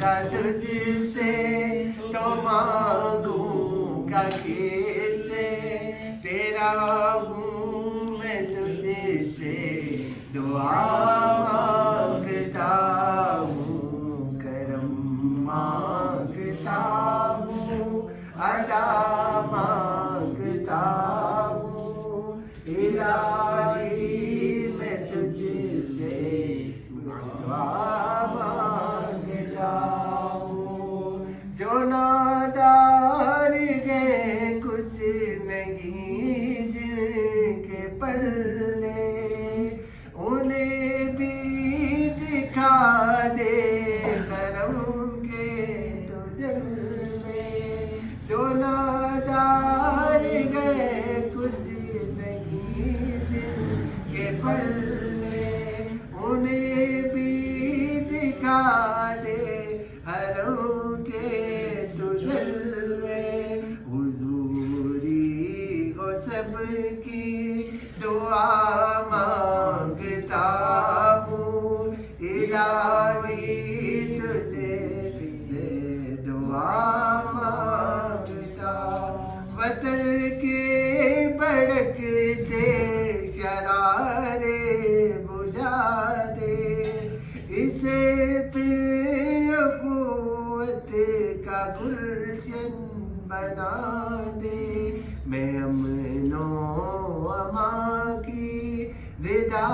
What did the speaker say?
گا تجھ سے تو مانگوں گا کس سے، تیرا ہوں میں تجھ سے دعا مانگتا ہوں، کرم مانگتا ہوں، عطا مانگتا ہوں، الہی میں تجھ سے دعا مانگتا ہوں۔ جو نادار گئے کچھ نہیں جن کے پلے، انہیں بھی دکھا دے کرم کے تو جلوے، جو نادار گئے کچھ نہیں جن کے پلے، انہیں بھی دکھا دے حرم کے تو جلوے، حضوری ہو سب کی دعا مانگتا ہوں، الہی تجھے سے دعا مانگتا، وطن کے بھڑکتے شرارے بجھا دے، اسے پھر قوت کا گلشن بنا دے، میں امن و امان کی ودا